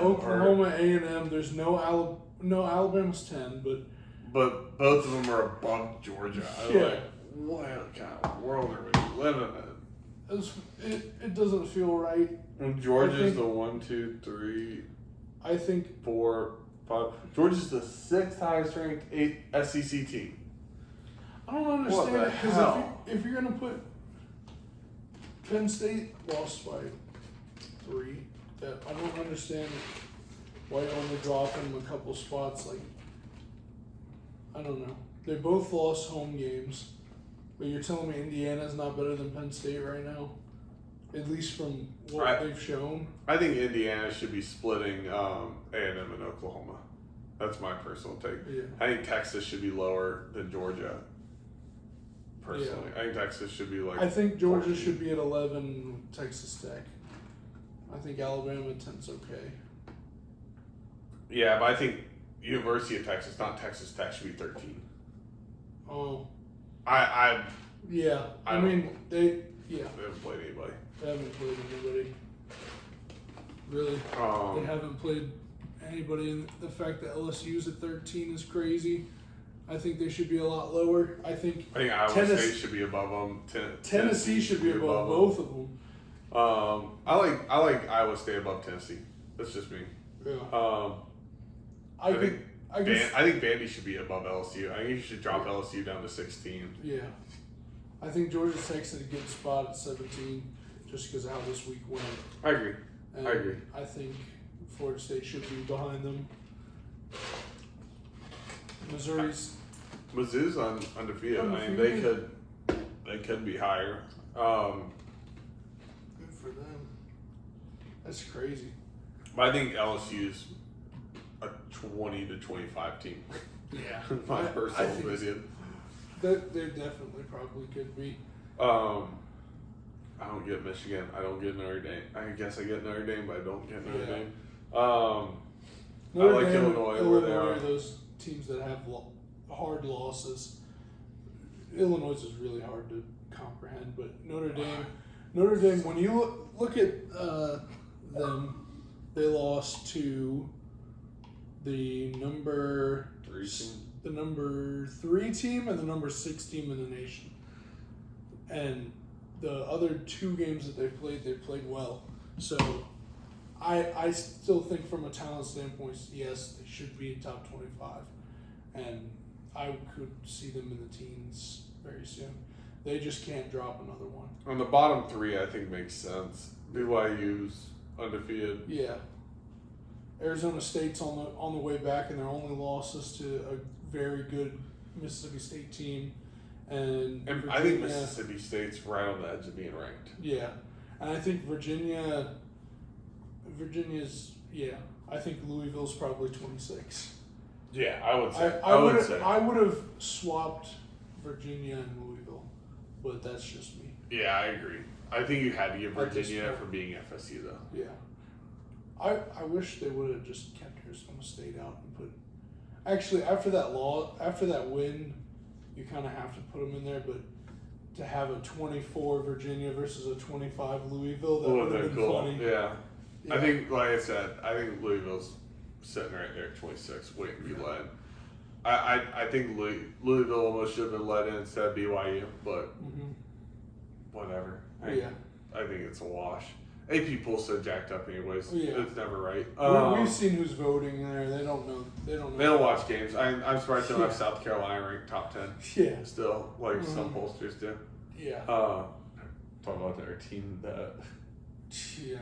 Oklahoma A&M. There's no Alabama's 10, but both of them are above Georgia. Yeah. Like, what kind of world are we living in? It doesn't feel right. And Georgia's the 1, 2, 3. I think 4, 5. Georgia's the 6th highest ranked SEC team. I don't understand it because if you're gonna put Penn State lost by 3, that I don't understand why you only dropping them a couple spots. Like, I don't know. They both lost home games, but you're telling me Indiana's not better than Penn State right now, at least from what they've shown. I think Indiana should be splitting A&M and Oklahoma. That's my personal take. Yeah. I think Texas should be lower than Georgia. Personally, I think Texas should be like. I think Georgia 14. should be at 11. Texas Tech. I think Alabama 10's okay. Yeah, but I think University of Texas, not Texas Tech, should be 13. Oh. Yeah. I mean, they haven't played anybody. They haven't played anybody. Really. They haven't played anybody, and the fact that LSU's at 13 is crazy. I think they should be a lot lower. I think Iowa State should be above them. Tennessee should be above both of them. I like Iowa State above Tennessee. That's just me. Yeah. I think Vandy should be above LSU. I think you should drop LSU down to 16. Yeah. I think Georgia Tech's in a good spot at 17 just because of how this week went. I agree. And I agree. I think Florida State should be behind them. Mizzou's undefeated. I mean, they could be higher. Good for them. That's crazy. But I think LSU's a 20 to 25 team. Yeah. My personal opinion. They definitely probably could be. I don't get Michigan. I don't get Notre Dame. I guess I get Notre Dame, but I don't get Notre Dame. Notre I like Dame, Illinois where they are. Those teams that have hard losses. Illinois is really hard to comprehend, but Notre Dame. When you look at them, they lost to the number 3 team. the number 3 team and the number 6 team in the nation. And the other 2 games that they played well. So I still think from a talent standpoint, yes, they should be in top 25. And I could see them in the teens very soon. They just can't drop another one. On the bottom 3, I think makes sense. BYU's undefeated. Yeah. Arizona State's on the way back, and their only loss is to a very good Mississippi State team. And I think Mississippi State's right on the edge of being ranked. Yeah. And I think Virginia's, yeah. I think Louisville's probably 26. Yeah, I would say. I would have swapped Virginia and Louisville, but that's just me. Yeah, I agree. I think you had to give At this Virginia point. for being FSU, though. Yeah. I wish they would have just kept Arizona State out and put. Actually, after that win, you kind of have to put them in there. But to have a 24 Virginia versus a 25 Louisville, that would have been cool. funny. Yeah. I think, like I said, I think Louisville's sitting right there at 26, waiting to be led. I think Louisville almost should have been led in instead of BYU, but whatever. I think it's a wash. AP poll's so jacked up anyways. Yeah. It's never right. We've seen who's voting there. They don't know. They don't watch games. I'm surprised they don't have South Carolina ranked top 10. Yeah. Still, like some pollsters do. Yeah. Talk about their team that. Yeah.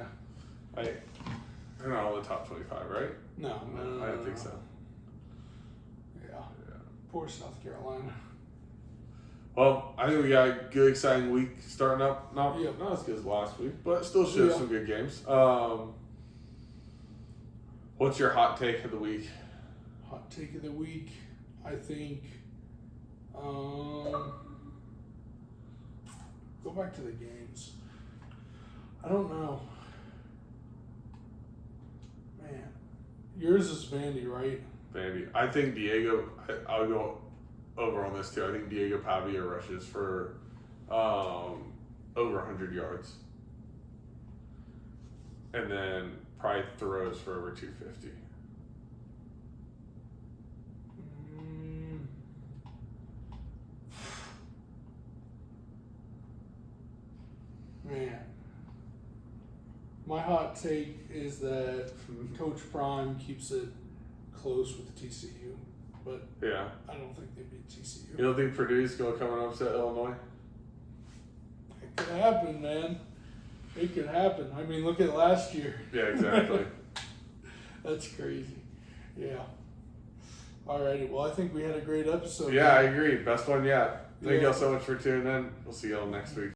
They're not all the top 25, right? No, I don't think so. Yeah. Poor South Carolina. Well, I think we got a good, exciting week starting up. Not Yep. not as good as last week, but still should have some good games. What's your hot take of the week? Hot take of the week, I think. Go back to the games. I don't know. Man, yours is Vandy, right? Vandy. I think Diego. I'll go over on this too. I think Diego Pavia rushes for over 100 yards, and then probably throws for over 250. Man, my hot take is that Coach Prime keeps it close with TCU, but Yeah. I don't think they beat TCU. You don't think Purdue's going to come and upset Illinois? It could happen, man. It could happen. I mean, look at last year. Yeah, exactly. That's crazy. Yeah. Alrighty. Well, I think we had a great episode. Yeah, I agree. Best one yet. Thank Yeah. y'all so much for tuning in. We'll see y'all next week.